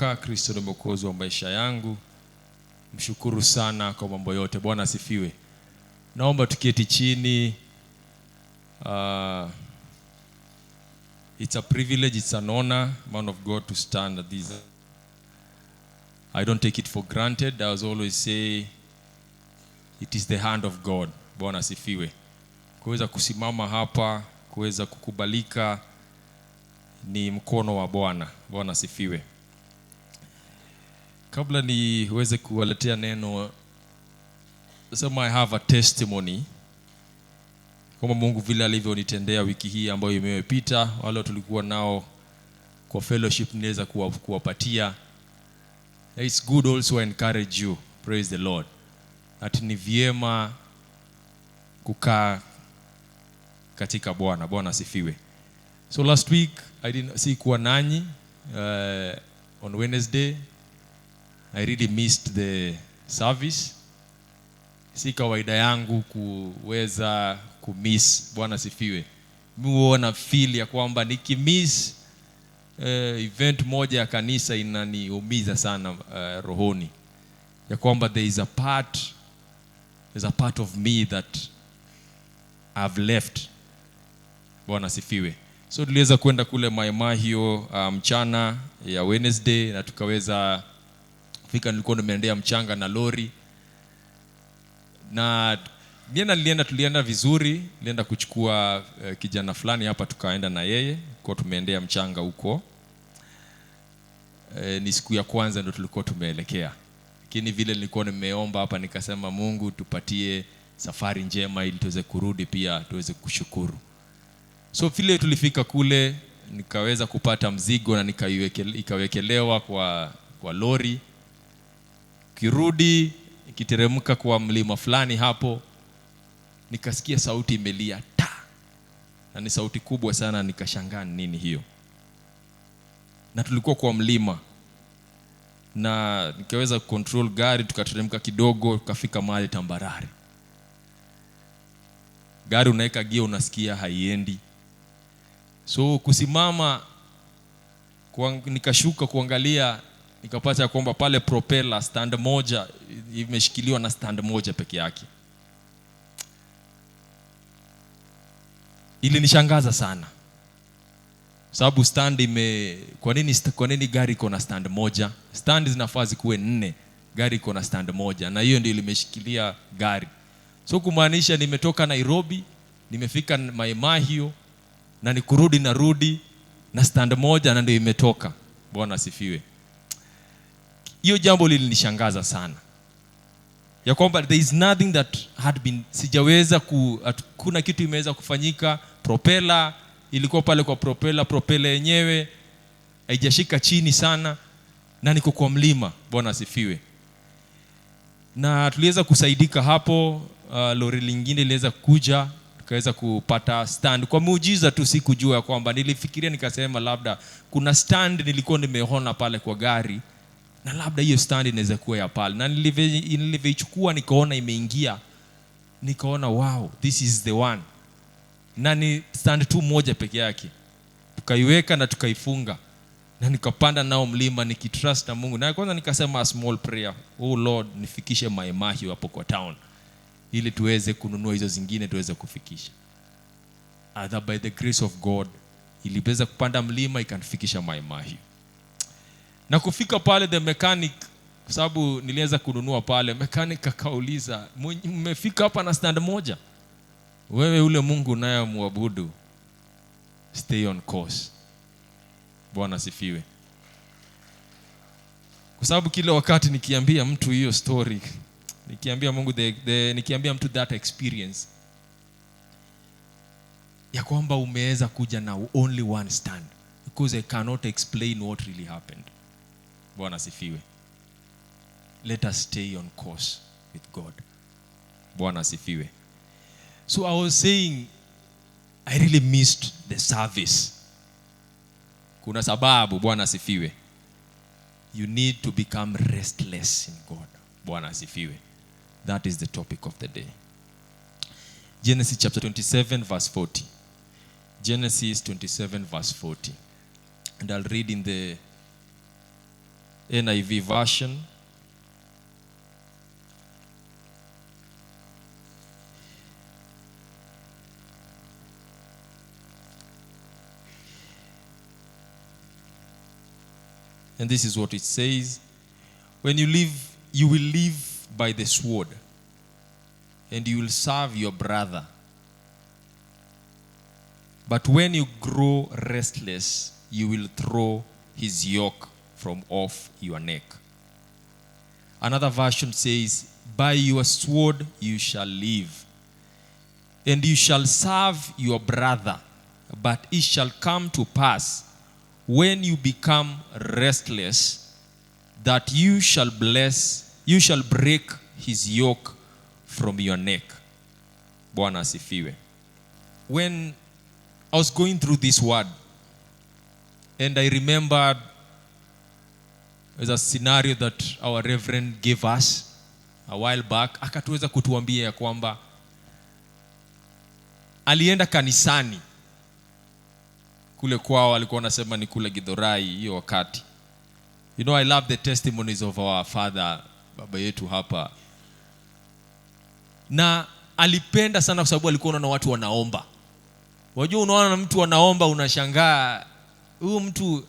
nimeokoka, Kristo ni mwokozi wa maisha yangu. Mshukuru sana kwa mambo yote. Bwana asifiwe. Naomba tuketi chini. It's a privilege, it's an honor, man of God, to stand at this. I don't take it for granted. I always say it is the hand of God. Bwana asifiwe. Kuweza kusimama hapa, kuweza kukubalika ni mkono wa Bwana. Bwana asifiwe. Kabla niweze kuwaletea neno, sema I have a testimony kama Mungu vile alivyonitendea wiki hii ambayo imepita. Wale tulikuwa nao kwa fellowship niweza kuwapatia. It's good also to encourage you. Praise the Lord. Ati ni vyema kukaa katika Bwana. Bwana asifiwe. So last week I didn't see kuwa nanyi on Wednesday. I really missed the service. Si kawaida yangu kuweza kumiss. Bwana asifiwe. Mimi huona feel ya kwamba nikimiss event moja ya kanisa inaniumiza sana rohoni. Ya kwamba there's a part of me that I've left. Bwana asifiwe. So tuliweza kwenda kule Maimahio mchana ya Wednesday na tukaweza fika. Nilikuwa nimeendea mchanga na lori. Na tulienda vizuri. Nilienda kuchukua kijana fulani hapa, tukaenda na yeye kwa tumeendea mchanga huko. Ni siku ya kwanza ndio tulikuwa tumeelekea. Lakini vile nilikuwa nimeomba hapa nikasema Mungu tupatie safari njema ili tuweze kurudi pia tuweze kushukuru. So vile tulifika kule nikaweza kupata mzigo na ikawekelewa kwa lori. Kirudi ikiteremka kwa mlima fulani hapo nikasikia sauti imelia ta. Na ni sauti kubwa sana, nikashangaa nini hiyo. Na tulikuwa kwa mlima. Na nikaweza control gari, tukateremka kidogo, tukafika mahali tambarare. Gari unaweka gia unasikia haiendi. So kusimama nikashuka kuangalia, nikapata kwamba pale propeller stand moja imeshikiliwa na stand moja peke yake. Ilinishangaza sana. Sababu stand kwa nini gari iko na stand moja? Stand zinafaa zikuwe 4, gari iko na stand moja, na hiyo ndio ilimeshikilia gari. So kumaanisha nimetoka Nairobi, nimefika Maimahio na nikurudi na stand moja na ndio imetoka. Bwana asifiwe. Hiyo jambo lilinishangaza sana. Ya kwamba there is nothing that had been, sijaweza kuna kitu imeweza kufanyika. Propeller ilikuwa pale kwa propeller yenyewe haijashika chini sana na niko kwa mlima. Bwana asifiwe. Na tuliweza kusaidika hapo. Lori lingine iliweza kuja, tukaweza kupata stand. Kwa muujiza tu, sikujua kwamba, nilifikiria nikasema labda kuna stand nilikuwa nimeona pale kwa gari na labda hiyo stand inaweza kuwa ya pale. Na nilivyoichukua nikaona imeingia, nikaona wow, this is the one. Na ni stand tu moja peke yake. Tukaiweka na tukaifunga na nikapanda nao mlima nikitrust na Mungu. Na kwanza nikasema a small prayer, oh Lord, nifikishe Maimahio hapo kwa town ili tuweze kununua hizo zingine tuweze kufikisha. That by the grace of God iliweza kupanda mlima ikanifikisha Maimahio. Na kufika pale, the mechanic, kwa sababu niliweza kununua pale, mechanic akauliza, mmefika hapa na stand moja? Wewe ule Mungu naye muabudu, stay on course. Bwana asifiwe. Kwa sababu kila wakati nikiambia mtu hiyo story, nikiambia Mungu nikiambia mtu that experience ya kwamba umeweza kuja na only one stand, because I cannot explain what really happened. Bwana asifiwe. Let us stay on course with God. Bwana asifiwe. So I was saying I really missed the service. Kuna sababu. Bwana asifiwe. You need to become restless in God. Bwana asifiwe. That is the topic of the day. Genesis chapter 27 verse 40. Genesis 27 verse 40. And I'll read in the NIV version. And this is what it says. When you live, you will live by the sword, and you will serve your brother. But when you grow restless, you will throw his yoke from off your neck. Another version says, by your sword you shall live, and you shall serve your brother. But it shall come to pass, when you become restless, that you shall break his yoke from your neck. Bwana asifiwe. When I was going through this word, and I remembered there's a scenario that our reverend gave us a while back. Akatuweza kutuambia ya kwamba alienda kanisani kule kwao, alikuwa anasema ni kule Githurai hiyo wakati. You know, I love the testimonies of our father, baba yetu hapa. Na alipenda sana kwa sababu alikuwa anaona watu wanaomba. Wajua, unaona mtu anaomba unashangaa, huyu mtu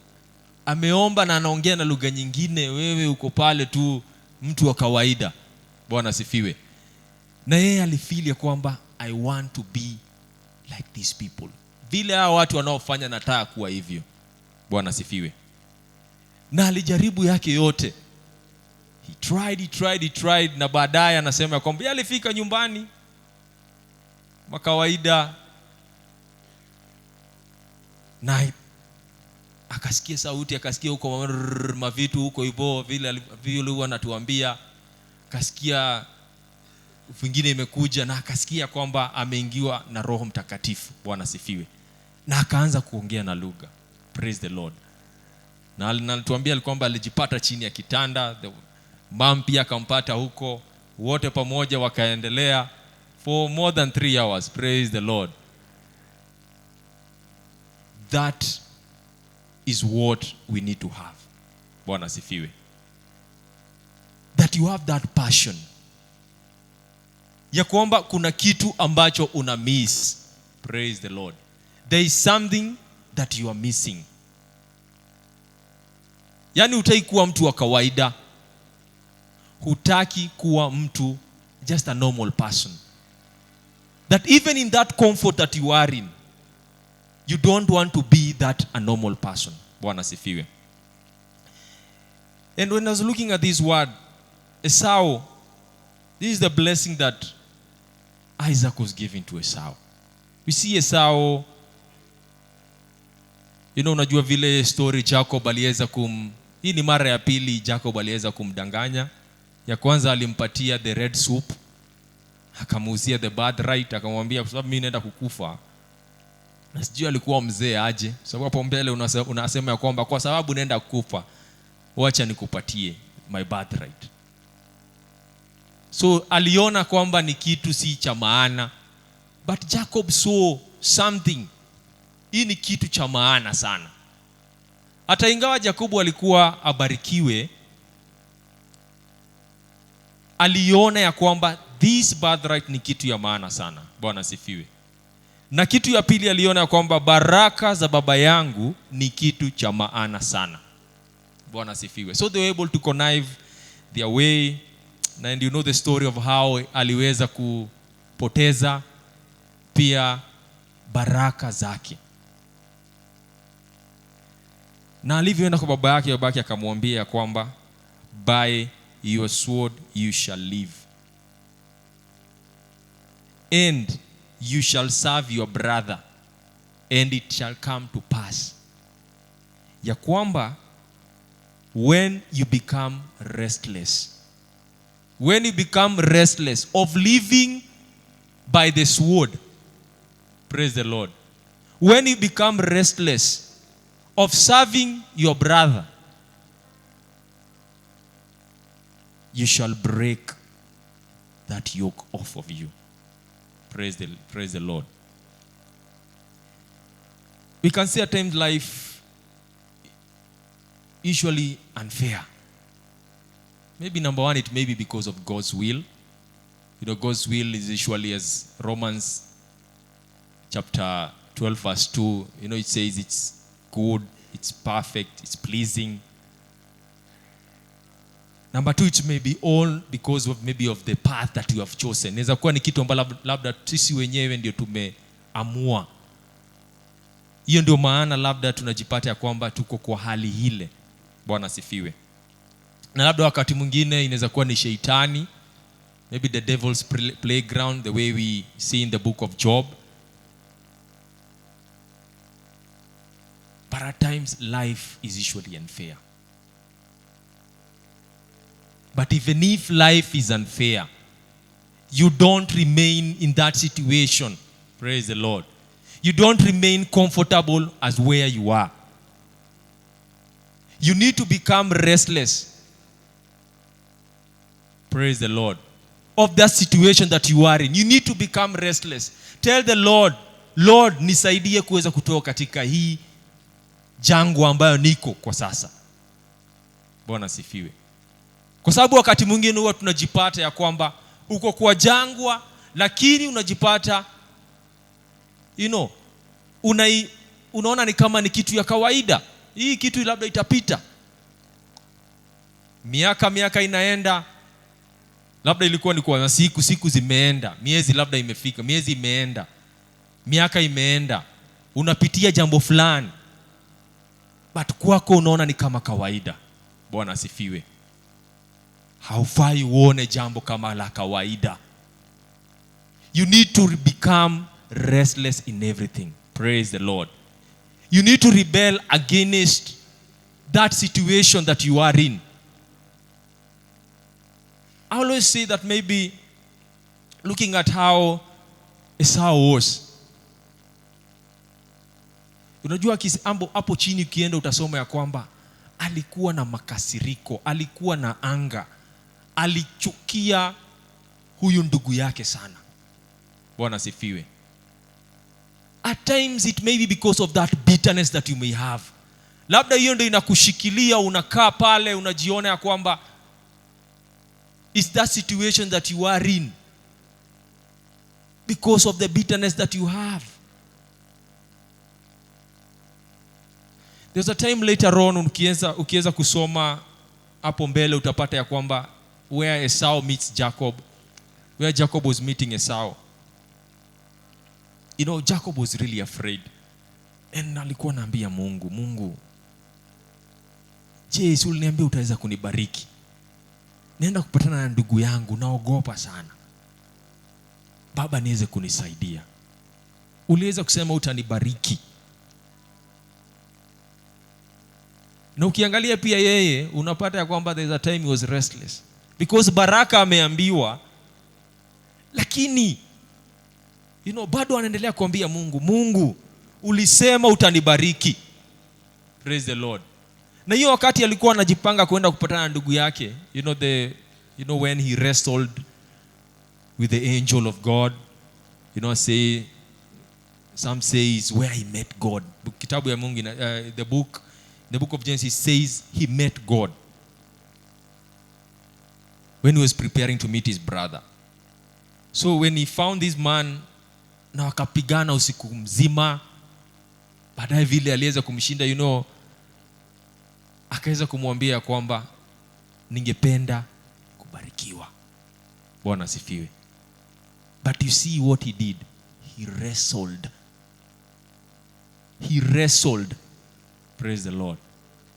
ameomba na anaongea na lugha nyingine, wewe uko pale tu mtu wa kawaida. Bwana asifiwe. Na yeye alifeel ya kwamba I want to be like these people. Vile hao watu wanaofanya nataka kuwa hivyo. Bwana asifiwe. Na alijaribu yake yote. He tried na baadaye anasema kwamba alifika nyumbani makawaida na akasikia sauti, akasikia huko mavitu huko hivyo vile huwa anatuambia, akasikia vingine imekuja, na akasikia kwamba ameingiwa na Roho Mtakatifu. Bwana sifiwe. Na akaanza kuongea na lugha. Praise the Lord. Na alituambia kwamba alijipata chini ya kitanda, mom pia akampata huko, wote pamoja wakaendelea for more than 3 hours. Praise the Lord. That is what we need to have. Bwana sifiwe. That you have that passion. Ya kwamba kuna kitu ambacho una miss. Praise the Lord. There is something that you are missing. Yani hutaki kuwa mtu wa kawaida. Hutaki kuwa mtu just a normal person. That even in that comfort that you are in, you don't want to be that a normal person. Bwana sifiwe. And when I was looking at this word, Esau, this is the blessing that Isaac was giving to Esau. We see Esau, unajua vile story Jacob aliweza hii ni mara ya pili Jacob aliweza kumdanganya. Ya kwanza alimpatia the red soup, akamuuzia the birthright, akamwambia kwa sababu mimi naenda kukufa. Na sijui alikuwa mzee aje, sababu hapo mbele unasema ya kwamba kwa sababu naenda kukufa, wacha nikupatie my birthright. So aliona kwamba ni kitu si cha maana, but Jacob saw something. Hii ni kitu cha maana sana. Hata ingawa Jacob alikuwa abarikiwe, aliona ya kwamba this birthright ni kitu ya maana sana. Bwana sifiwe. Na kitu ya pili aliona ya kwamba baraka za baba yangu ni kitu cha maana sana. Bwana sifiwe. So they were able to connive their way. And you know the story of how aliweza kupoteza pia baraka zake. Na alivyoenda kwa baba yake akamwambia kwamba by your sword you shall live, and you shall serve your brother, and it shall come to pass, ya kwamba when you become restless of living by the sword, praise the Lord, when you become restless of serving your brother, you shall break that yoke off of you. Praise the Lord. We can see at times life usually unfair. maybe number one, it may be because of God's will. God's will is usually, as Romans chapter 12 verse 2, it says it's good, it's perfect, it's pleasing. Number two, it may be all because of maybe of the path that you have chosen. Inaweza kuwa ni kitu ambalo labda sisi wenyewe ndio tumeamua. Hiyo ndio maana labda tunajipata ya kwamba tuko kwa hali ile. Bwana asifiwe. Na labda wakati mwingine inaweza kuwa ni sheitani, maybe the devil's playground, the way we see in the book of Job. But at times life is usually unfair. But even if life is unfair, you don't remain in that situation. Praise the Lord. You don't remain comfortable as where you are. You need to become restless. Praise the Lord. Of that situation that you are in. You need to become restless. Tell the Lord, Lord, nisaidie kuweza kutoka katika hii jangwa ambayo niko kwa sasa. Bwana sifiwe. Kwa sababu wakati mwingine huwa tunajipata ya kwamba uko kwa jangwa, lakini unajipata unaona ni kama ni kitu ya kawaida. Hii kitu labda itapita. Miaka inaenda. Labda ilikuwa ni kwa siku zimeenda, miezi labda imefika, miezi imeenda, miaka imeenda. Unapitia jambo fulani, but kwako unaona ni kama kawaida. Bwana asifiwe. Haufai uone jambo kama la kawaida. You need to become restless in everything. Praise the Lord. You need to rebel against that situation that you are in. I always say that maybe looking at how Esau was. Unajua hapo chini ukienda utasoma ya kwamba alikuwa na makasiriko, alikuwa na anga, alichukia huyu ndugu yake sana. Bwana sifiwe. At times it may be because of that bitterness that you may have. Labda hiyo ndio inakushikilia, unakaa pale unajiona ya kwamba is that situation that you are in because of the bitterness that you have. There's a time later on ukiweza kusoma hapo mbele utapata ya kwamba where Esau meets Jacob, where Jacob was meeting Esau. Jacob was really afraid. And alikuwa anaambia Mungu, je, uliniambia utaweza kunibariki? Nenda kupatana na ndugu yangu, naogopa sana. Baba niweze kunisaidia. Uliweza kusema utanibariki. Na ukiangalia pia yeye unapata ya kwamba there's a time he was restless. Because baraka ameambiwa, lakini bado anaendelea kuambia Mungu, ulisema utanibariki. Praise the Lord. Na hiyo wakati alikuwa anajipanga kwenda kupatana na ndugu yake, when he wrestled with the angel of God, some says where he met God. Kitabu ya Mungu, the book of Genesis says he met God when he was preparing to meet his brother. So when he found this man, na wakapigana usiku mzima, baadaye vile aliweza kumshinda, akaweza kumwambia kwamba ningependa kubarikiwa. Bwana asifiwe. But you see what he did? He wrestled. Praise the Lord.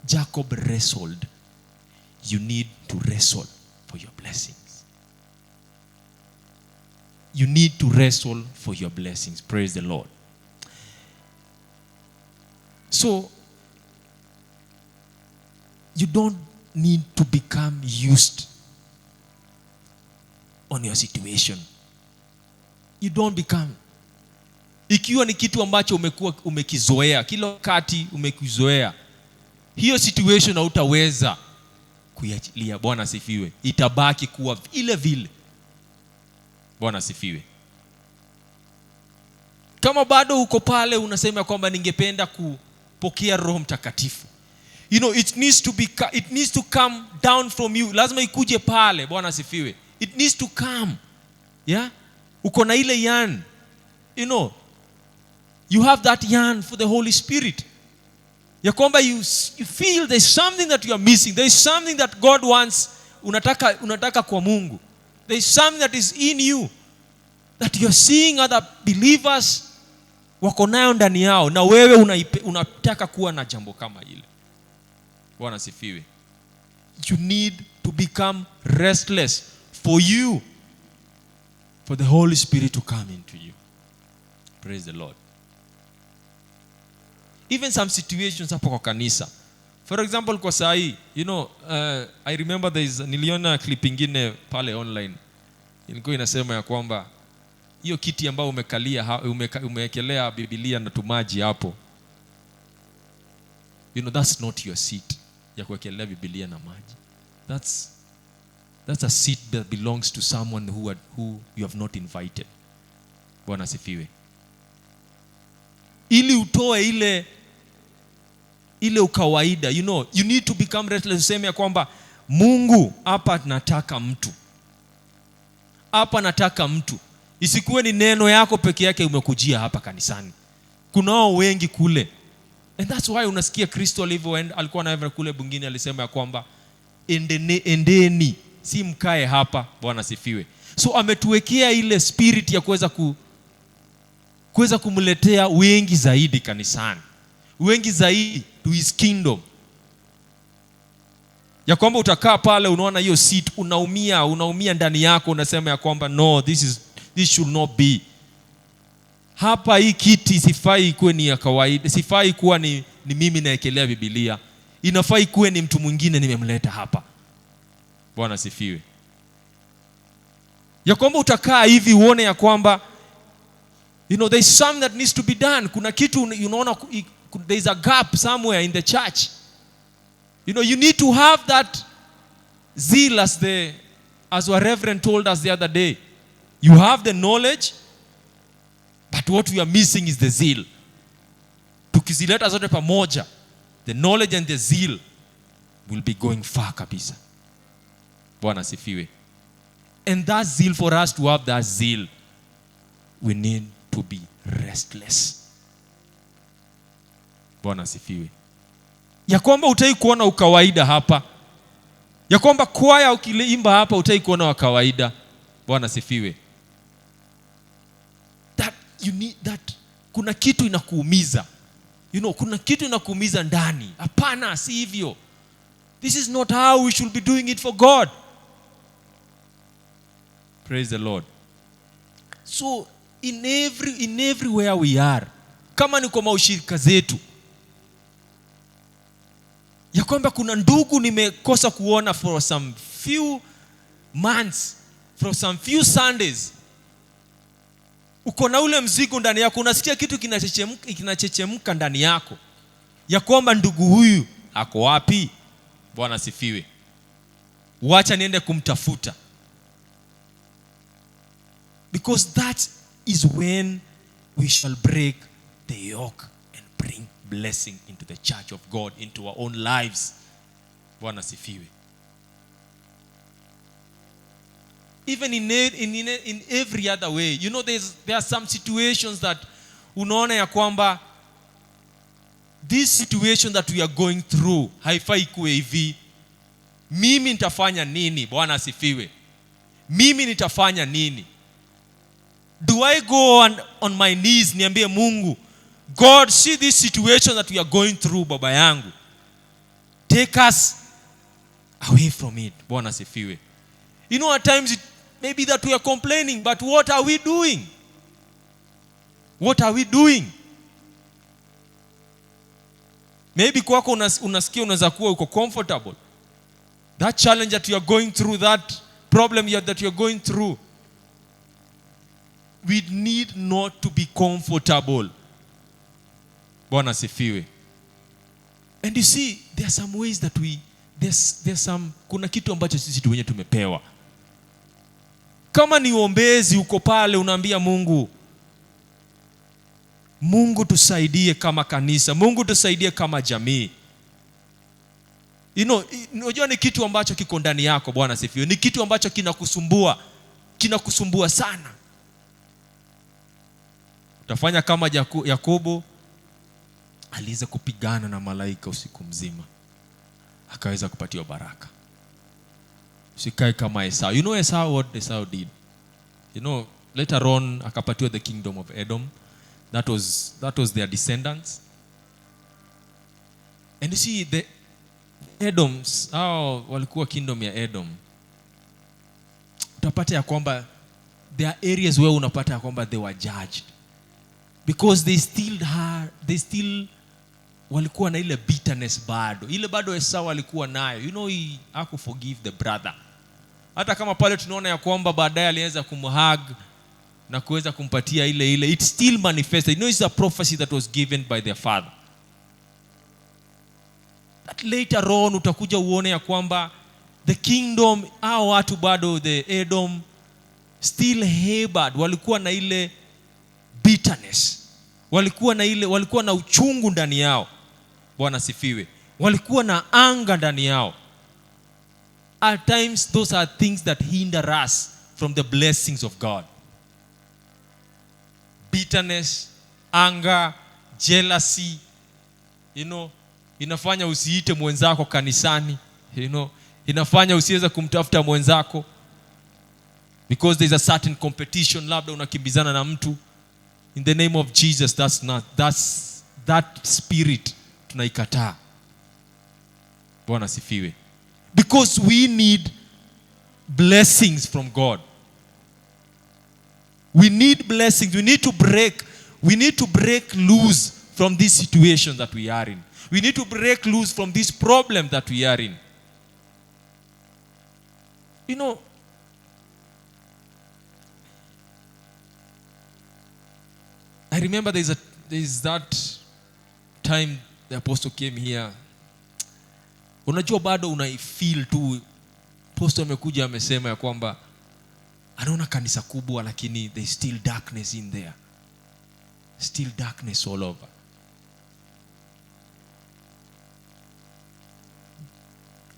Jacob wrestled. You need to wrestle for your blessings. You need to wrestle for your blessings. Praise the Lord. So, you don't need to become used on your situation. You don't become. Ikiwa ni kitu ambacho umekizoea, kila wakati umekizoea, hiyo situation hautaweza kuiachilia. Bwana asifiwe. Itabaki kuwa vile vile. Bwana asifiwe. Kama bado uko pale unasema kwamba ningependa kupokea Roho Mtakatifu, it needs to come down from you. Lazima ikuje pale. Bwana asifiwe. It needs to come. Yeah? Uko na ile yearn. You have that yearn for the Holy Spirit. Ya kwamba you feel there's something that you are missing. There's something that God wants. Unataka kwa Mungu. There's something that is in you that you're seeing other believers wako nayo ndani yao, na wewe unataka kuwa na jambo kama ile. Bwana sifiwe. You need to become restless for the Holy Spirit to come into you. Praise the Lord. Even some situations hapo kwa kanisa. For example, kwa sahi, I remember niliona clip ingine pale online. Ilikuwa inasema ya kwamba hiyo kiti ambao umekalia umewekelea Biblia na tumaji hapo. That's not your seat ya kuwekelea Biblia na maji. That's a seat that belongs to someone who you have not invited. Bwana sifiwe. Ili utoe ile ukawaida, you need to become restless. Useme ya kwamba Mungu, hapa nataka mtu. Hapa nataka mtu. Isikuwe ni neno yako peke yake umekujia hapa kanisani. Kunao wengi kule. And that's why unasikia Kristo alikuwa na kule bungine alisema ya kwamba endeni, si mkae hapa. Bwana sifiwe. So ametuwekea ile spirit ya kuweza kumletea wengi zaidi kanisani. Wengi zaidi to his kingdom. Ya kwamba utakaa pale unaona hiyo seat unaumia ndani yako, unasema ya kwamba no, this should not be. Hapa hii kiti sifai kuwe ni ya kawaida, sifai kuwa ni mimi naekelea Biblia. Inafai kuwe ni mtu mwingine nimemleta hapa. Bwana sifiwe. Ya kwamba utakaa hivi uone ya kwamba there's something that needs to be done. Kuna kitu unaona there's a gap somewhere in the church. You need to have that zeal as our reverend told us the other day. You have the knowledge, but what we are missing is the zeal. Tukizileta zote pamoja, the knowledge and the zeal will be going far kabisa. Bwana sifiwe. And that zeal, for us to have that zeal, we need to be restless. Bwana sifiwe. Ya kwamba utai kuona ukawaida hapa. Ya kwamba kwaya ukiimba hapa utai kuona wa kawaida. Bwana sifiwe. That you need that. Kuna kitu inakuumiza. Kuna kitu inakuumiza ndani. Hapana, si hivyo. This is not how we should be doing it for God. Praise the Lord. So in everywhere we are, kama ni kwa maushirika zetu, ya kwamba kuna ndugu nimekosa kuona for some few months, for some few Sundays, uko na ule mzigo ndani yako, unasikia kitu kinachechemka ndani yako, ya kwamba ndugu huyu ako wapi? Bwana sifiwe. Wacha niende kumtafuta. Because that is when we shall break the yoke and bring blessing into the church of God, into our own lives. Bwana sifiwe. Even in every other way, there are some situations that unaona ya kwamba this situation that we are going through haifai kuwe hivi. Mimi nitafanya nini? Bwana sifiwe. Mimi nitafanya nini? Do I go on my knees niambie Mungu, God, see this situation that we are going through, baba yangu, take us away from it. Bwana sifiwe. At times it may be that we are complaining, but what are we doing? What are we doing? Maybe kwako unasikia unaweza kuwa uko comfortable. That challenge that you are going through, that problem that you are going through, we need not to be comfortable. Bwana sifiwe. And you see, there are some ways that kuna kitu ambacho sisi tu wenyewe tumepewa. Kama ni uombezi uko pale unaambia Mungu, Mungu tusaidie kama kanisa, Mungu tusaidie kama jamii. Unajua ni kitu ambacho kiko ndani yako. Bwana sifiwe. Ni kitu ambacho kinakusumbua sana. Utafanya kama Yakobo aliweza kupigana na malaika usiku mzima, akaweza kupatiwa baraka. Usikae kama Esau. Esau, what Esau did? Later on akapatiwa the kingdom of Edom. That was their descendants. And you see the Edoms, walikuwa kingdom ya Edom. Utapata ya kwamba there are areas where unapata ya kwamba they were judged because they still walikuwa na ile bitterness bado. Ile bado Esau alikuwa nayo. He hakuforgive the brother. Hata kama pale tunaona ya kwamba baadaye alianza kumhug na kuweza kumpatia ile it still manifested. It's a prophecy that was given by their father. But later on utakuja uone ya kwamba the kingdom, watu bado the Edom still harbored, walikuwa na ile bitterness. Walikuwa na uchungu ndani yao. Bwana sifiwe. Walikuwa na anga ndani yao. At times those are things that hinder us from the blessings of God. Bitterness, anger, jealousy, inafanya usiite mwenzako kanisani, inafanya usiweze kumtafuta mwenzako because there is a certain competition, labda unakimbizana na mtu. In the name of Jesus, that spirit tunaikataa. Bwana sifiwe. Because we need blessings from God. We need blessings. We need to break loose from this situation that we are in. We need to break loose from this problem that we are in. I remember there is that time the apostle came here. Unajua bado unaifeel tu apostle amekuja amesema ya kwamba anaona kanisa kubwa lakini there is still darkness in there. Still darkness all over.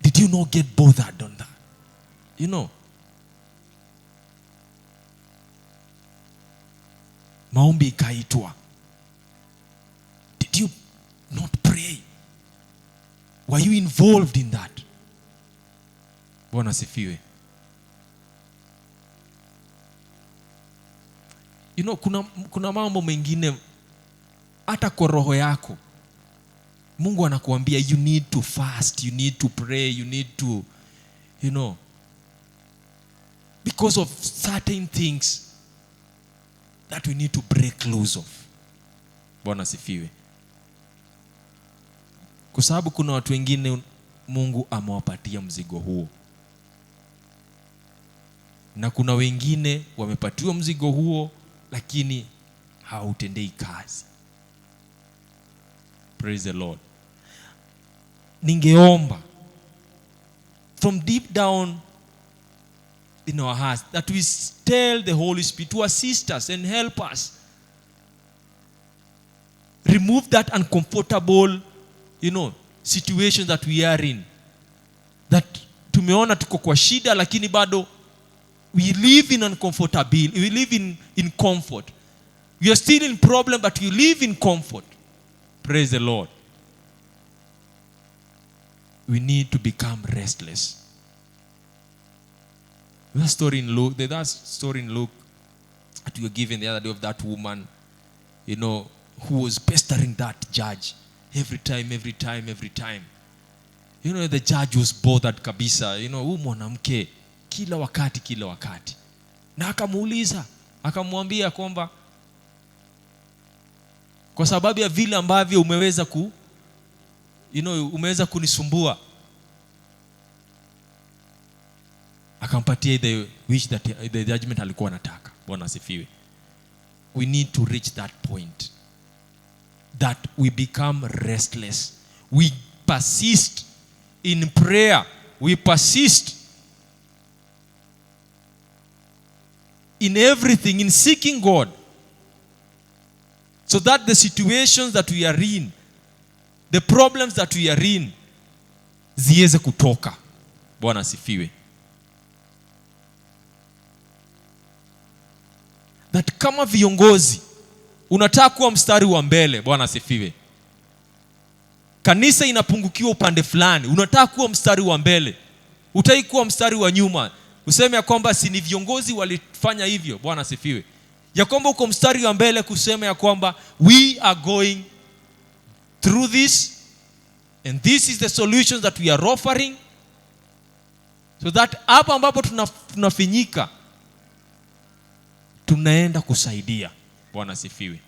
Did you not get bothered on that? Maombi ikaitwa. Did you not pray? Were you involved in that? Bwana sifiwe. Kuna mambo mengine hata kwa roho yako Mungu anakuambia you need to fast, you need to pray, you need to because of certain things that we need to break loose of. Bwana sifiwe. Kwa sababu kuna watu wengine Mungu amewapatia mzigo huo, na kuna wengine wamepatiwa mzigo huo lakini hautendei kazi. Praise the Lord. Ningeomba from deep down in our hearts that we tell the Holy Spirit to assist us and help us remove that uncomfortable situation that we are in, that tumeona tuko kwa shida lakini bado we live in uncomfortability. We live in comfort. We are still in problem but we live in comfort. Praise the Lord. We need to become restless. That story in Luke that we were given the other day of that woman, who was pestering that judge every time. The judge was bothered kabisa. Huyu mwanamke kila wakati. Na akamuuliza, akamwambia kwamba kwa sababu ya vile ambavyo umeweza kunisumbua, akampatia the judgment alikuwa anataka. Bwana asifiwe. We need to reach that point that we become restless. We persist in prayer. We persist in everything, in seeking God, so that the situations that we are in, the problems that we are in, ziweze kutoka. Bwana asifiwe. That kama viongozi unataka kuwa mstari wa mbele, Bwana asifiwe. Kanisa inapungukiwa upande fulani, unataka kuwa mstari wa mbele, utaki kuwa mstari wa nyuma. Useme ya kwamba si ni viongozi walifanya hivyo, Bwana asifiwe. Ya kwamba uko mstari wa mbele kusema ya kwamba we are going through this and this is the solutions that we are offering, so that hapa ambapo tunafinyika tunaenda kusaidia. Bwana asifiwe.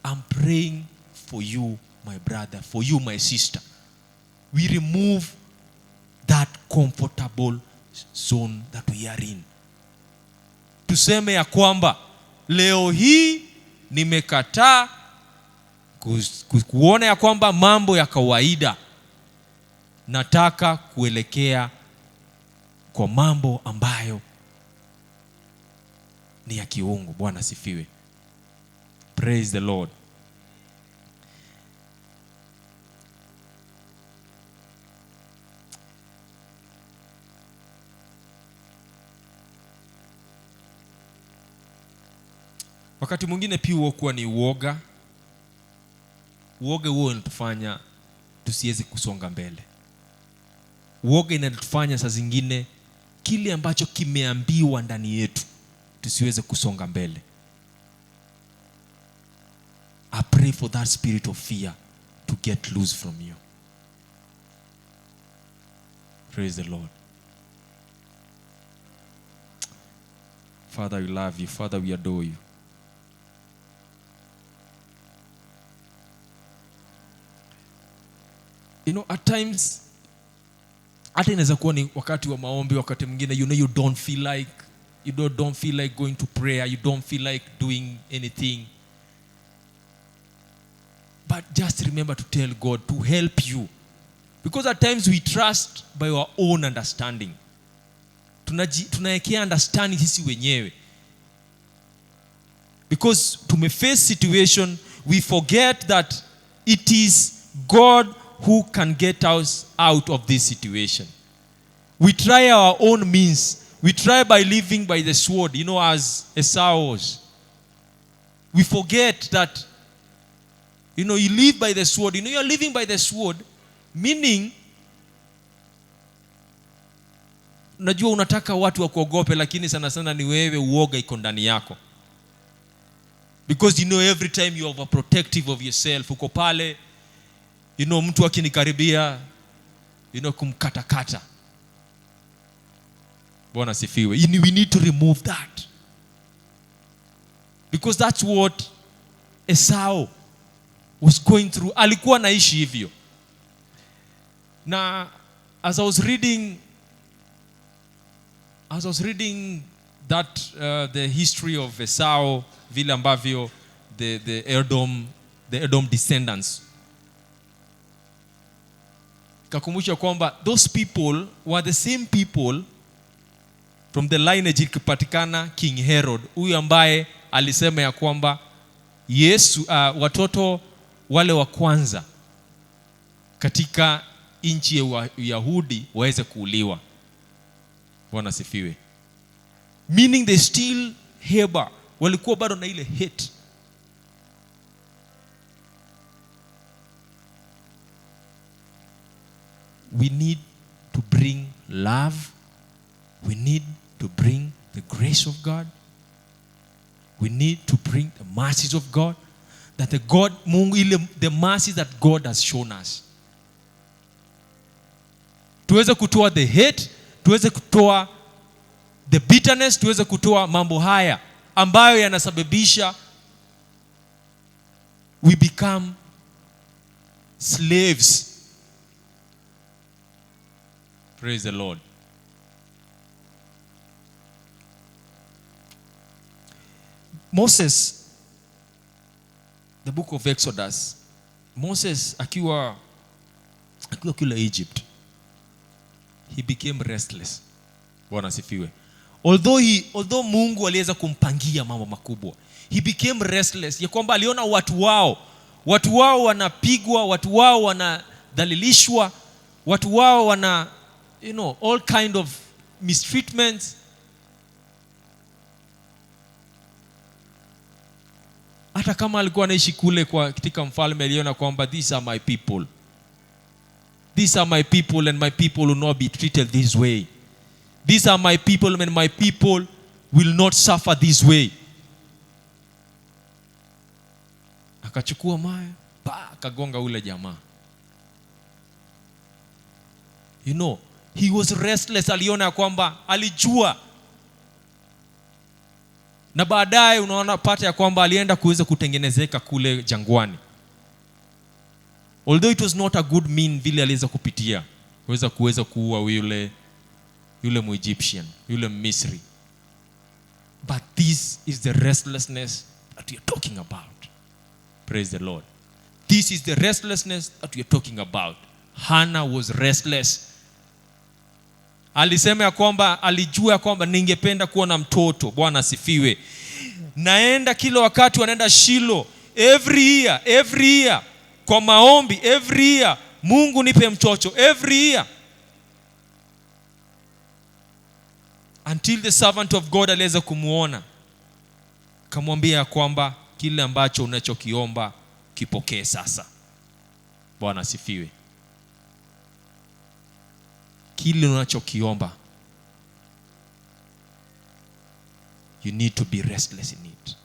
I'm praying for you my brother, for you my sister. We remove that comfortable zone that we are in. Tuseme ya kwamba leo hii nimekataa kuona ya kwamba mambo ya kawaida, nataka kuelekea kwa mambo ambayo ni ya kiungu. Bwana asifiwe. Praise the Lord. Wakati mwingine pia huwa ni uoga. Uoga huo unatufanya tusiweze kusonga mbele. Uoga inatufanya saa zingine kile ambacho kimeambiwa ndani yetu tusiweze kusonga mbele. I pray for that spirit of fear to get loose from you. Praise the Lord. Father, we love you. Father, we adore you. You know, at times, hata inaweza kuwa ni wakati wa maombi, wakati mwingine you don't feel like going to prayer, you don't feel like doing anything. But just remember to tell God to help you. Because at times we trust by our own understanding. Tunaekea understanding sisi wenyewe. Because tumeface situation, we forget that it is God who can get us out of this situation. We try our own means. We try by living by the sword, as Esau was. We forget that, you live by the sword. You're living by the sword, meaning, unajua unataka watu wakuogope, lakini sana sana ni wewe uoga iko ndani yako. Because every time you are overprotective of yourself, uko pale, mtu akinikaribia, kumkatakata. Bwana sifiwe. We need to remove that. Because that's what Esau was going through. Alikuwa naishi hivyo. Na as I was reading that the history of Esau, vile ambavyo the Edom descendants, kakumbusha kwamba those people were the same people from the lineage ikipatikana King Herod, huyu ambaye alisema ya kwamba watoto wale wa kwanza katika nchi ya Yahudi waweze kuuliwa. Bwana sifiwe. Meaning they still harbor, walikuwa bado na ile hate. We need to bring love. We need to bring the grace of God. We need to bring the mercies of God. That the mercies that God has shown us. Tuweze kutoa the hate, tuweze kutoa the bitterness, tuweze kutoa mambo haya ambayo yanasababisha we become slaves. Praise the Lord. Moses, the book of Exodus, Moses akiwa kule Egypt, he became restless. Bwana sifiwe. Although Mungu aliweza kumpangia mambo makubwa, he became restless. Ya kwamba aliona watu wao wanapigwa, watu wao wanadhalilishwa, watu wao wana all kind of mistreatments. Hata kama alikuwa anaishi kule kwa katika mfalme, aliona kwamba these are my people. These are my people and my people will not be treated this way. These are my people and my people will not suffer this way. Akachukua mawe, akagonga ule jamaa. He was restless. Aliona kwamba alijua. Na baadaye unaona pata ya kwamba alienda kuweza kutengenezeka kule jangwani. Although it was not a good mean vile aliweza kupitia. Kuweza kuua yule Egyptian, yule Misri. But this is the restlessness that we are talking about. Praise the Lord. This is the restlessness that we are talking about. Hannah was restless. Alisema ya kwamba alijua ya kwamba ningependa kuwa na mtoto. Bwana asifiwe. Naenda kila wakati, wanaenda Shilo every year kwa maombi, every year, Mungu nipe mtoto every year. Until the servant of God aliweza kumuona, akamwambia kwamba kile ambacho unachokiomba kipokee sasa. Bwana asifiwe. Kile unachokiomba, you need to be restless in it.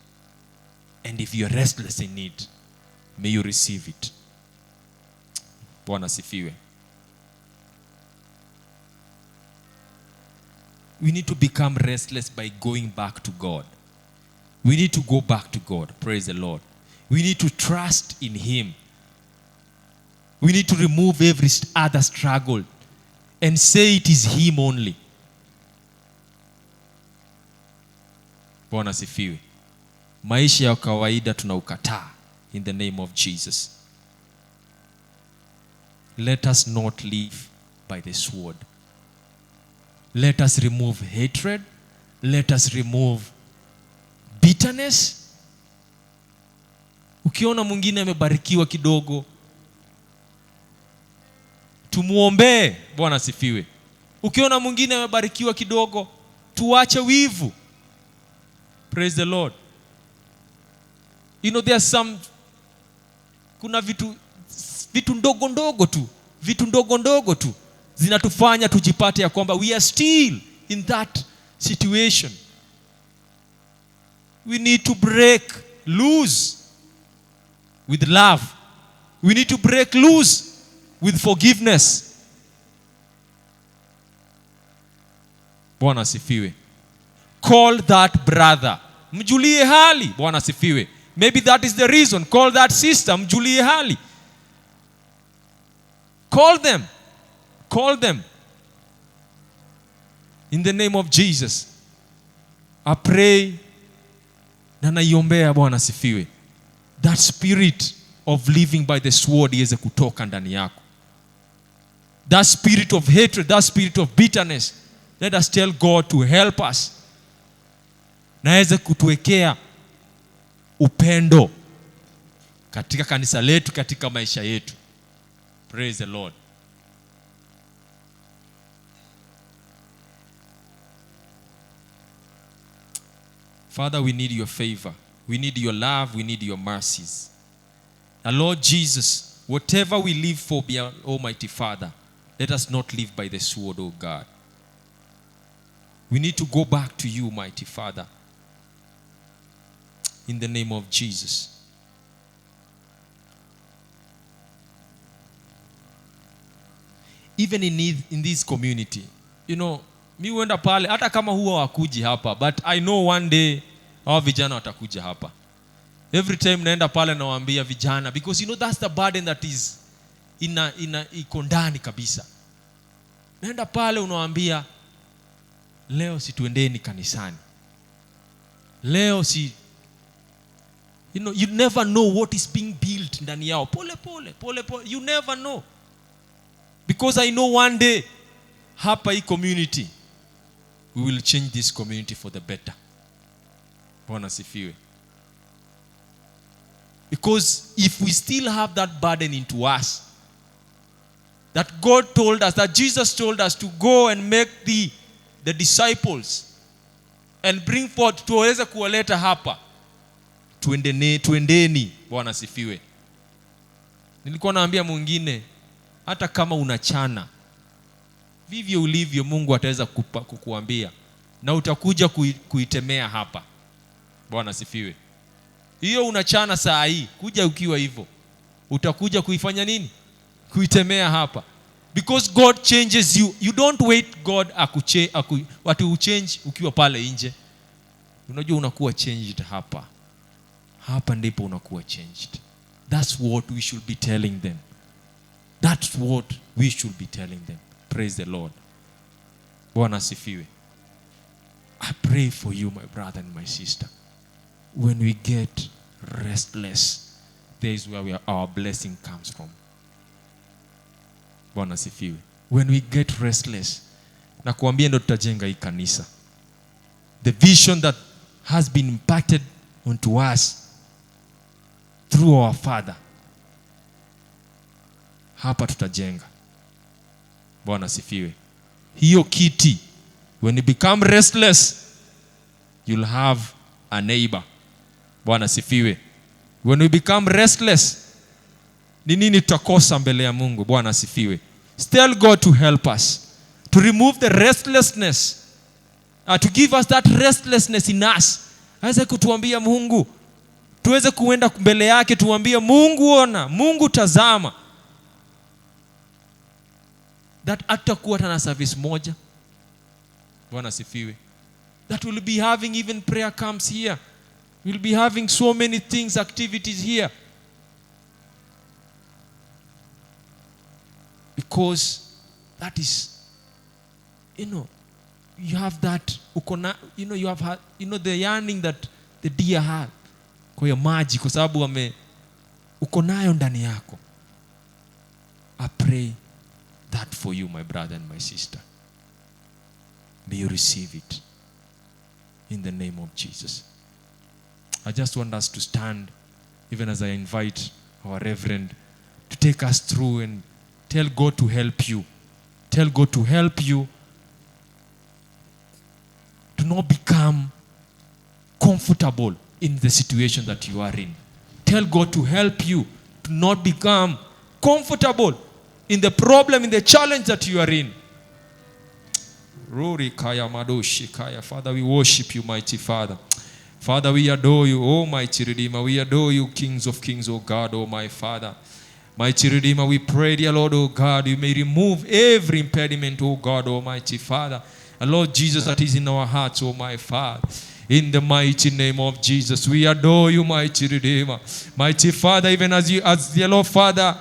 And if you are restless in it, may you receive it. Bwana asifiwe. We need to become restless by going back to God. We need to go back to God. Praise the Lord. We need to trust in Him. We need to remove every other struggle and say it is Him only. Bwana asifiwe. Maisha ya kawaida tunaukataa in the name of Jesus. Let us not live by the sword. Let us remove hatred. Let us remove bitterness. Ukiona mwingine amebarikiwa kidogo, tumuombee. Bwana asifiwe. Ukiona mwingine amebarikiwa kidogo, tuache wivu. Praise the Lord. There are some, kuna vitu ndogo ndogo tu zinatufanya tujipate ya kwamba we are still in that situation. We need to break loose with love. We need to break loose with forgiveness. Bwana asifiwe. Call that brother, mjulie hali. Bwana asifiwe. Maybe that is the reason. Call that sister, mjulie hali. Call them in the name of Jesus. I pray na naiombea. Bwana asifiwe. That spirit of living by the sword iweze kutoka ndani yako. That spirit of hatred, that spirit of bitterness, let us tell God to help us. Na aweze kutuwekea upendo katika kanisa letu, katika maisha yetu. Praise the Lord. Father, we need your favor. We need your love. We need your mercies. And Lord Jesus, whatever we live for, Almighty Father, let us not live by the sword, oh God. We need to go back to you, mighty Father. In the name of Jesus. Even in this community, mi huenda pale hata kama huwa wakuji hapa, but I know one day hao vijana watakuja hapa. Every time naenda pale nawaambia vijana, because that's the burden that is iko ndani kabisa. Naenda pale unawaambia, leo si tuendeni kanisani. Leo si you never know what is being built ndani yao. Pole pole. You never know. Because I know one day hapa hii community, we will change this community for the better. Bwana sifiwe. Because if we still have that burden into us, that God told us, that Jesus told us to go and make the disciples and bring forth, tuweze kuwaleta hapa. Tuendeni. Bwana sifiwe. Nilikuwa naambia mwingine, hata kama unachana, vivyo ulivyo Mungu ataweza kukuambia na utakuja kuitemea hapa. Bwana sifiwe. Hiyo unachana saa hii, kuja ukiwa hivyo, utakuja kuifanya nini? Kuitemea hapa. Because God changes you. You don't wait God watu uchange ukiwa pale nje. Unajua unakuwa changed hapa. Hapa ndipo unakuwa changed. That's what we should be telling them. That's what we should be telling them. Praise the Lord. Bwana asifiwe. I pray for you, my brother and my sister. When we get restless, there is where our blessing comes from. Bwana asifiwe. When we get restless, na kuambia ndo tutajenga hii kanisa. The vision that has been impacted onto us through our Father, hapa tutajenga. Bwana asifiwe. Hiyo kiti, when you become restless, you'll have a neighbor. Bwana asifiwe. When we become restless, ni nini tutakosa mbele ya Mungu? Bwana asifiwe. Tell God to help us, to remove the restlessness, to give us that restlessness in us. Aweze kutuambia Mungu, tuweze kuenda mbele yake, tuambie Mungu ona, Mungu tazama. That atakuwa tana service moja. Bwana asifiwe. That will be having even prayer camps here. We'll be having so many things, activities here. Because that is, you have that, you have had, the yearning that the deer had. Kwa hiyo maji, kwa sababu uko nayo ndani yako. I pray that for you, my brother and my sister. May you receive it in the name of Jesus. I just want us to stand, even as I invite our Reverend to take us through and tell God to help you. Tell God to help you to not become comfortable in the situation that you are in. Tell God to help you to not become comfortable in the problem, in the challenge that you are in. Father, we worship you, mighty Father. Father, we adore you, oh mighty Redeemer. We adore you, Kings of Kings, oh God, oh my Father. Mighty Redeemer, we pray, dear Lord, oh God, you may remove every impediment, oh God, almighty Father. And Lord Jesus, that is in our hearts, oh my Father. In the mighty name of Jesus, we adore you, mighty Redeemer. Mighty Father, even as dear Lord, Father,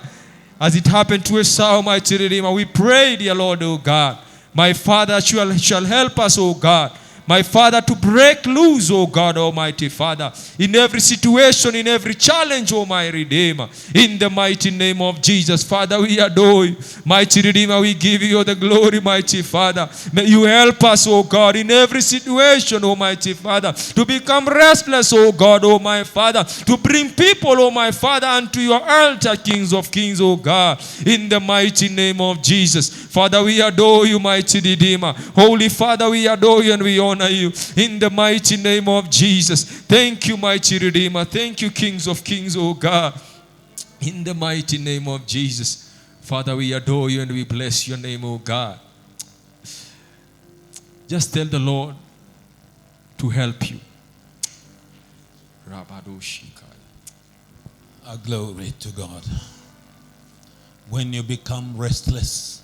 as it happened to Esau, mighty Redeemer, we pray, dear Lord, oh God, my Father shall help us, oh God. My Father, to break loose, oh God, almighty Father, in every situation, in every challenge, oh my Redeemer, in the mighty name of Jesus. Father, we adore you. Mighty Redeemer, we give you the glory, mighty Father. May you help us, oh God, in every situation, almighty Father, to become restless, oh God, oh my Father, to bring people, oh my Father, unto your altar, Kings of Kings, oh God, in the mighty name of Jesus. Father, we adore you, mighty Redeemer. Holy Father, we adore you and we honor you in the mighty name of Jesus. Thank you, mighty Redeemer. Thank you, Kings of Kings, oh God, in the mighty name of Jesus. Father, we adore you and we bless your name, oh God. Just tell the Lord to help you. Glory to God. When you become restless,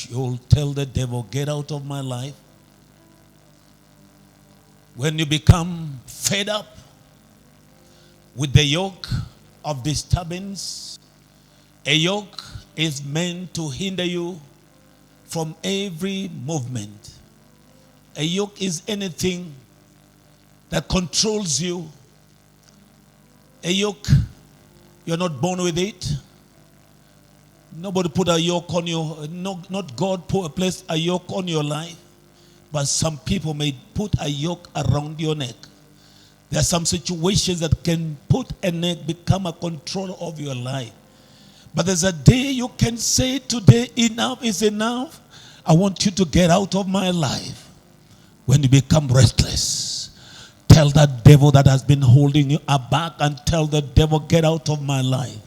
you'll tell the devil, get out of my life. When you become fed up with the yoke of disturbance, a yoke is meant to hinder you from every movement. A yoke is anything that controls you. A yoke, you're not born with it. Nobody put a yoke on you. No, not God placed a yoke on your life. But some people may put a yoke around your neck. There are some situations that can put a neck, become a control of your life. But there's a day you can say, today enough is enough. I want you to get out of my life. When you become restless, tell that devil that has been holding you back, and tell the devil, get out of my life.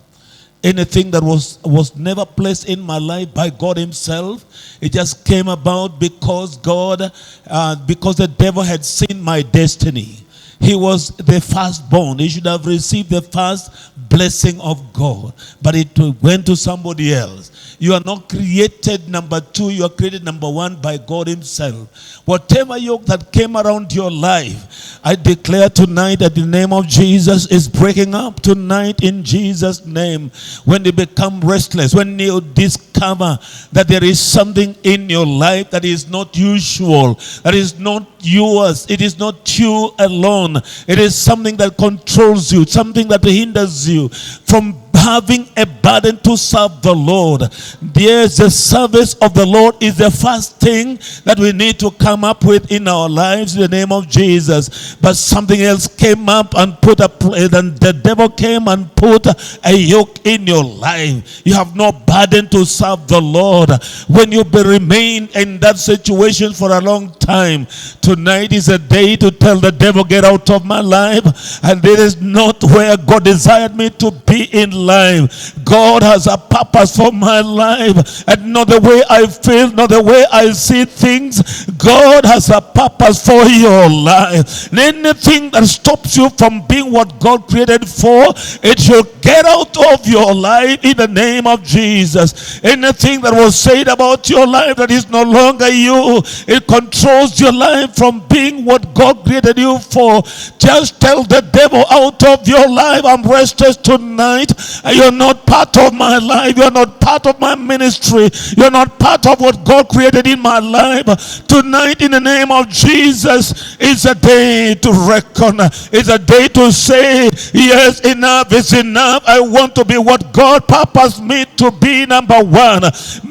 Anything that was never placed in my life by God himself, it just came about because because the devil had seen my destiny. He was the firstborn. He should have received the first blessing of God. But it went to somebody else. You are not created number two. You are created number one by God himself. Whatever yoke that came around your life, I declare tonight that the name of Jesus is breaking up tonight in Jesus' name. When you become restless, when you discover that there is something in your life that is not usual, that is not yours, it is not you alone, it is something that controls you, something that hinders you from having a burden to serve the Lord. Yes, the service of the Lord is the first thing that we need to come up with in our lives in the name of Jesus. But something else came up and and the devil came and put a yoke in your life. You have no burden to serve the Lord. When you remain in that situation for a long time, tonight is a day to tell the devil, get out of my life. And this is not where God desired me to be in life. God has a purpose for my life, and not the way I feel, not the way I see things. God has a purpose for your life. And anything that stops you from being what God created for, it should get out of your life in the name of Jesus. Anything that was said about your life that is no longer you, it controls your life from being what God created you for. Just tell the devil, out of your life, I'm restless tonight. You're not part of my life. You're not part of my ministry. You're not part of what God created in my life. Tonight, in the name of Jesus, is a day to reckon. It's a day to say, yes, enough is enough. I want to be what God purposed me to be, number one.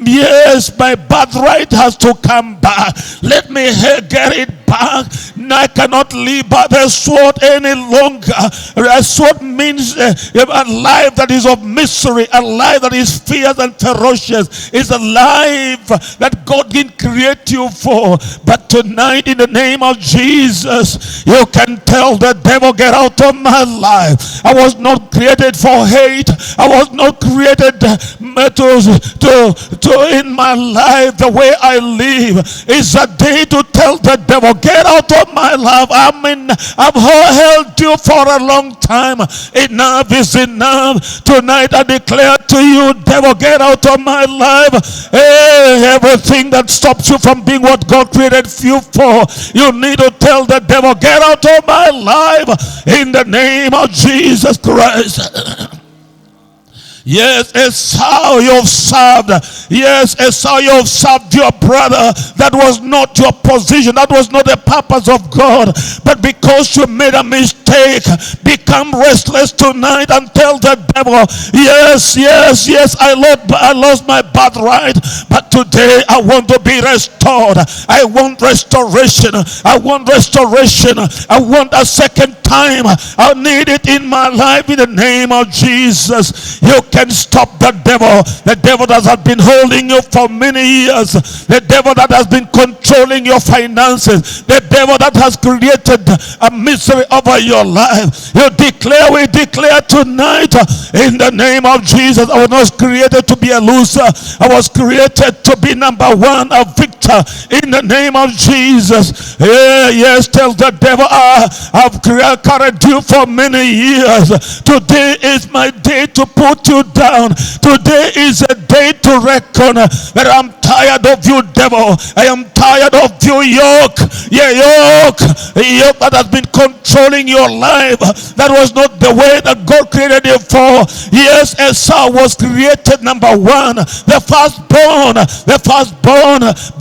Yes, my birthright has to come back. Let me get it back. I cannot live by the sword any longer. A sword means a life that is of misery, a life that is fierce and ferocious. It's a life that God didn't create you for. But tonight, in the name of Jesus, you can tell the devil, get out of my life. I was not created for hate. I was not created to in my life the way I live. It's a day to tell the devil, get out of my life. I've held you for a long time. Enough is enough. Tonight I declare to you, devil, get out of my life. Hey, everything that stops you from being what God created you for, you need to tell the devil, get out of my life in the name of Jesus Christ. Yes, Esau, you've served. Yes, Esau, you've served your brother. That was not your position. That was not the purpose of God. But because you made a mistake, become restless tonight and tell the devil, yes, yes, yes, I lost my birthright. But today I want to be restored. I want restoration. I want restoration. I want a second time. I need it in my life in the name of Jesus. You can stop the devil that has been holding you for many years, the devil that has been controlling your finances, the devil that has created a misery over your life. We declare tonight in the name of Jesus, I was not created to be a loser. I was created to be number one, a victor in the name of Jesus. Yes, tell the devil, I've carried you for many years. Today is my day to put you down. Today is a day to reckon that I'm tired of you, devil. I am tired of you, yoke. Yeah, yoke that has been controlling your life. That was not the way that God created you for. Yes, Esau was created number one, the firstborn,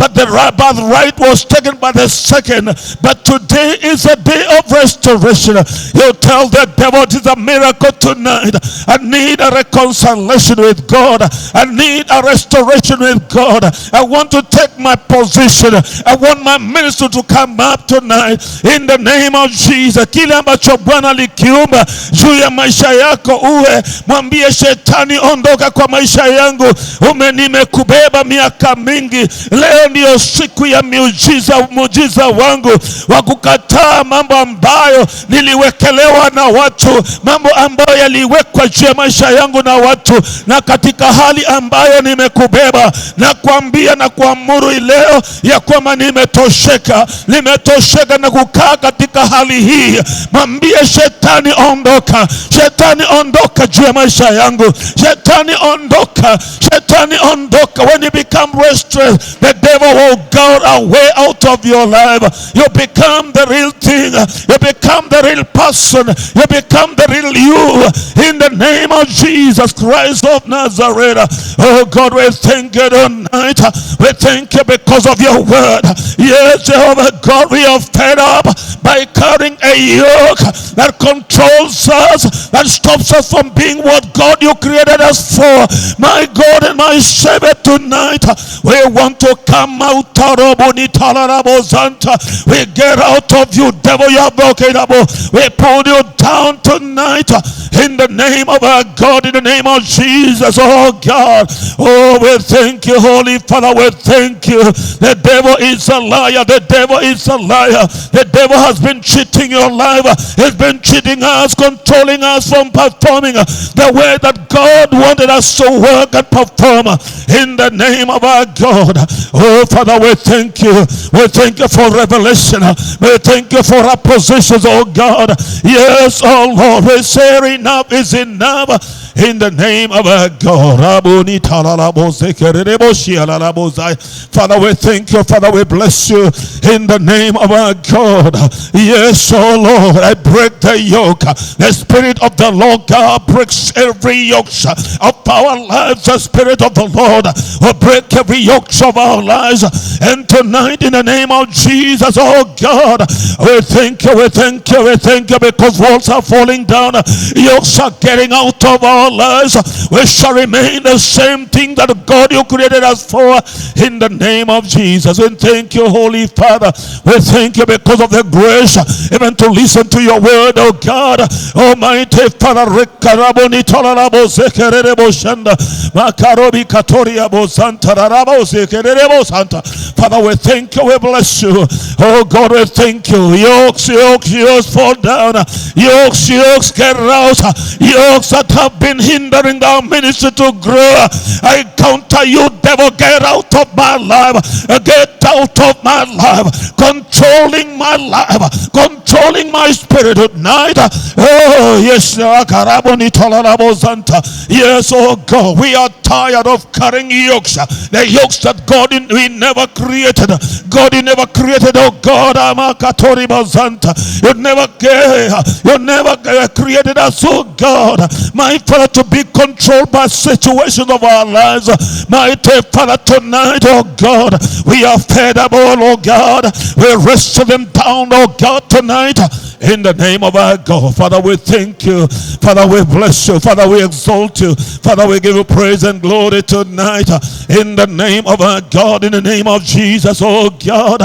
but the birthright was taken by the second. But today is a day of restoration. You tell the devil, it is a miracle tonight. I need a reconciliation with God. I need a restoration with God. I want to take my position. I want my ministry to come up tonight in the name of Jesus. Kile ambacho Bwana likiumba juu ya maisha yako uwe, mwambie shetani, ondoka kwa maisha yangu. Nimekubeba miaka mingi. Leo ndiyo siku ya muujiza wangu wa kukataa mambo ambayo niliwekelewa na watu, mambo ambayo yaliwekwa juu ya maisha yangu na watu, na katika hali ambayo nimekubeba, na kuambia na kuamuru leo ya kwamba nimetosheka na kukaa katika hali hii. Mwambie shetani, ondoka. Shetani, ondoka juu ya maisha yangu. Shetani, ondoka. Shetani, ondoka. When you become restless, the devil will go away out of your life. You become the real thing. You become the real person. You become the real you. In the name of Jesus Christ of Nazareth. Oh God, we thank you tonight. We thank you because of your word. Yes, Jehovah God, we are fed up by carrying a yoke that controls us, that stops us from being what God you created us for. My God and my Savior, tonight we want to come out. We get out of you, devil. You are broken up. We pull you down tonight in the name of our God, in the name of Jesus. Oh God, oh, we thank you, Holy Father. We thank you. The devil is a liar. The devil is a liar. The devil has been cheating your life. He's been cheating us, controlling us from performing the way that God wanted us to work and perform in the name of our God. Oh Father, we thank you. We thank you for revelation. We thank you for our positions, oh God. Yes, oh Lord, we say enough is enough. In the name of our God. Father, we thank you. Father, we bless you. In the name of our God. Yes, oh Lord, I break the yoke. The Spirit of the Lord God breaks every yoke of our lives. The Spirit of the Lord will break every yoke of our lives. And tonight, in the name of Jesus, oh God, we thank you, we thank you, we thank you, because walls are falling down. Yokes are getting out of our lives. We shall remain the same thing that God you created us for, in the name of Jesus. And thank you, Holy Father. We thank you because of the grace even to listen to your word, oh God. Almighty Father, Father, we thank you, we bless you. Oh God, we thank you. Yokes fall down. Yokes get out. Yokes that have been hindering our ministry to grow. I counter you, devil. Get out of my life. Get out of my life. Controlling my life. Controlling my spirit tonight. Oh yes, yes, oh God, we are tired of carrying yokes. The yokes that God we never created. God you never created, oh God. You never created us, oh God, my Father, to be controlled by situations of our lives. My Father, tonight, oh God, we are fed up, oh God. We wrestle them down, oh God, tonight, in the name of our God. Father, we thank you. Father, we bless you. Father, we exalt you. Father, we give you praise and glory tonight, in the name of our God, in the name of Jesus, oh God.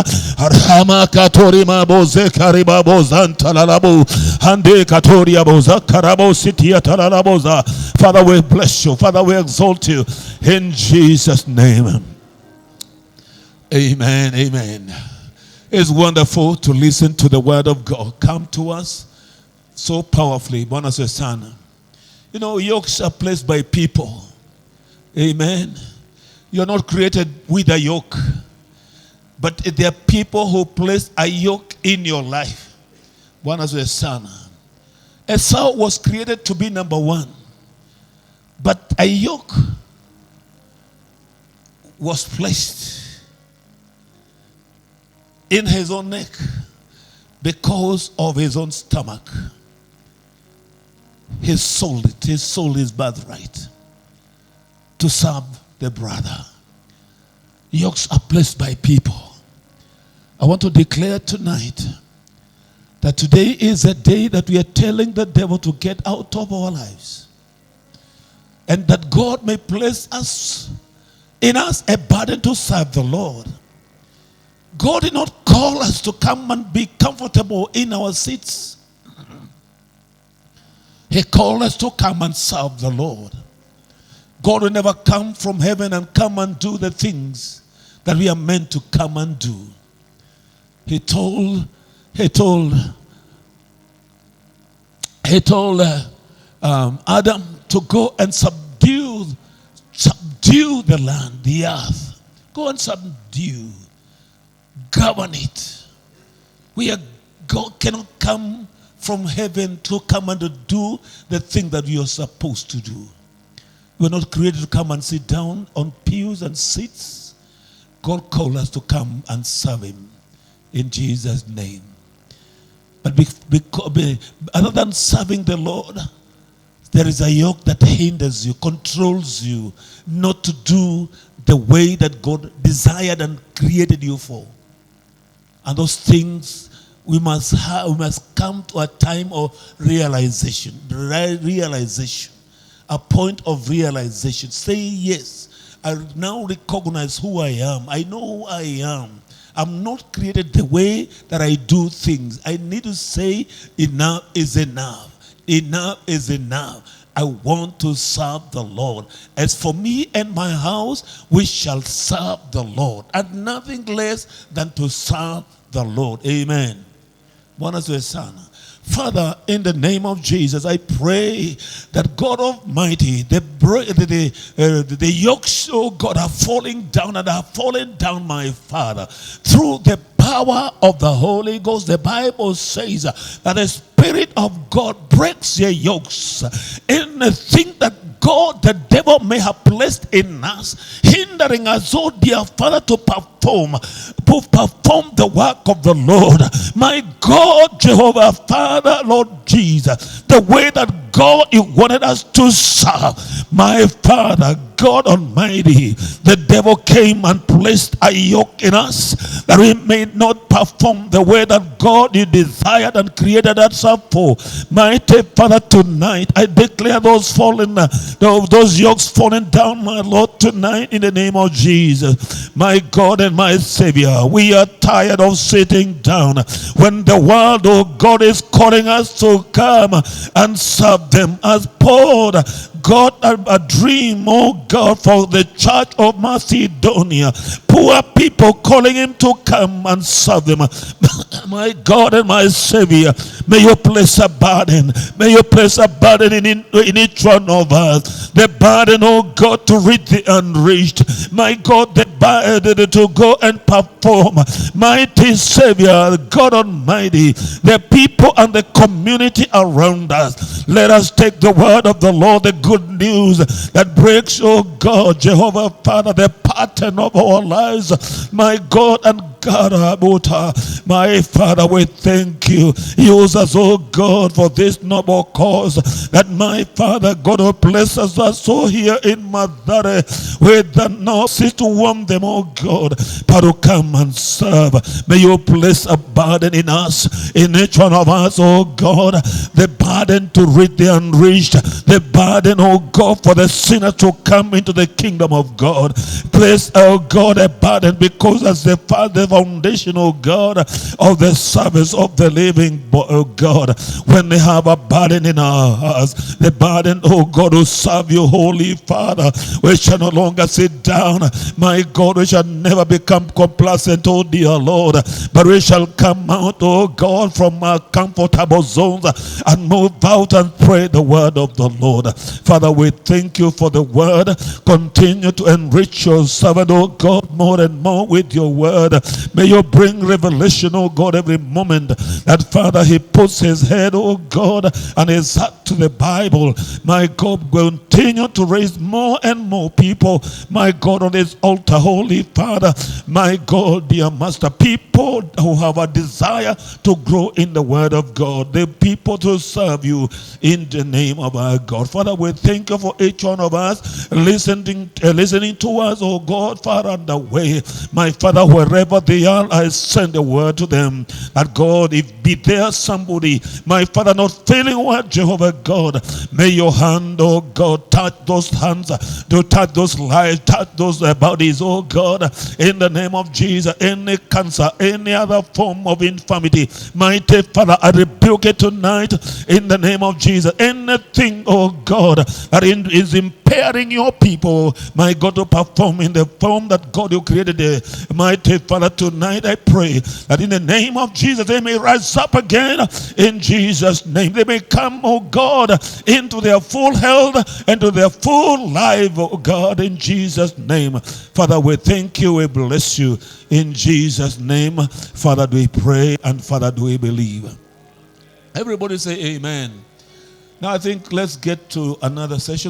Father, we bless you. Father, we exalt you in Jesus' name. Amen. Amen. It's wonderful to listen to the word of God come to us so powerfully. Bwana sana. You know, yokes are placed by people. Amen. You're not created with a yoke, but there are people who place a yoke in your life. Bwana sana. Esau was created to be number one, but a yoke was placed in his own neck because of his own stomach. He sold it. He sold his birthright to serve the brother. Yokes are placed by people. I want to declare tonight that today is a day that we are telling the devil to get out of our lives, and that God may place us in us a burden to serve the Lord. God did not call us to come and be comfortable in our seats. He called us to come and serve the Lord. God will never come from heaven and come and do the things that we are meant to come and do. He told Adam to go and subdue the land, the earth. Go and subdue, govern it. God cannot come from heaven to come and to do the thing that you are supposed to do. We are not created to come and sit down on pews and seats. God called us to come and serve him in Jesus' name. But other than serving the Lord, there is a yoke that hinders you, controls you, not to do the way that God desired and created you for. And those things we must come to a time of realization, a point of realization. Say, yes, I now recognize who I am. I know who I am. I'm not created the way that I do things. I need to say, enough is enough. Enough is enough. I want to serve the Lord. As for me and my house, we shall serve the Lord. And nothing less than to serve the Lord. Amen. Bwana asifiwe sana. Father, in the name of Jesus, I pray that God Almighty, the yokes, oh God, are falling down and are falling down, my Father, through the power of the Holy Ghost. The Bible says that the Spirit of God breaks your yokes. Anything that God, the devil, may have placed in us, hindering us, oh dear Father, to perform the work of the Lord. My God, Jehovah, Father, Lord Jesus, the way that God, you wanted us to serve, my Father, God Almighty, the devil came and placed a yoke in us that we may not perform the way that God you desired and created us up for. Mighty Father, tonight I declare those yokes falling down, my Lord, tonight in the name of Jesus. My God and my Savior, we are tired of sitting down when the world, oh God, is calling us to come and serve them. As Paul got a dream, oh God, for the church of Macedonia, poor people calling him to come and serve them. My God and my Savior, may you place a burden. May you place a burden in each one of us. The burden, oh God, to reach the unreached. My God, the burden to go and perform. Mighty Savior, God Almighty, the people and the community around us. Let us take the word of the Lord, the good news that breaks, oh God, Jehovah Father, the pattern of our lives. My God and God, my Father, we thank you. Use us, oh God, for this noble cause, that my Father, God, will bless us so here in Mathare with the nurses to warm them, oh God, but to come and serve. May you place a burden in us, in each one of us, oh God, the burden to reach the unreached, the burden, oh God, for the sinner to come into the kingdom of God. Place, oh God, a burden, because as the Father foundation, oh God, of the service of the living, oh God, when they have a burden in our hearts, the burden, oh God, to serve you, Holy Father, we shall no longer sit down, my God, we shall never become complacent, oh dear Lord, but we shall come out, oh God, from our comfortable zones and move out and pray the word of the Lord. Father, we thank you for the word. Continue to enrich your servant, oh God, more and more with your word. May you bring revelation, oh God, every moment that, Father, he puts his head, oh God, and his heart to the Bible. My God, continue to raise more and more people, my God, on this altar, Holy Father, my God, dear Master, people who have a desire to grow in the word of God, the people to serve you in the name of our God. Father, we thank you for each one of us listening to us, oh God, far and away. My Father, wherever they beyond, I send a word to them that God, if be there somebody, my Father, not feeling well, Jehovah God, may your hand, oh God, touch those hands, to touch those lives, touch those bodies, oh God, in the name of Jesus. Any cancer, any other form of infirmity, mighty Father, I rebuke it tonight in the name of Jesus. Anything, oh God, that is impairing your people, my God, to perform in the form that God you created, mighty Father, tonight I pray that in the name of Jesus they may rise up again in Jesus' name. They may come, oh God, into their full health and to their full life, oh God, in Jesus' name. Father, we thank you, we bless you in Jesus' name. Father, do we pray and Father, do we believe? Everybody say amen. Now I think let's get to another session.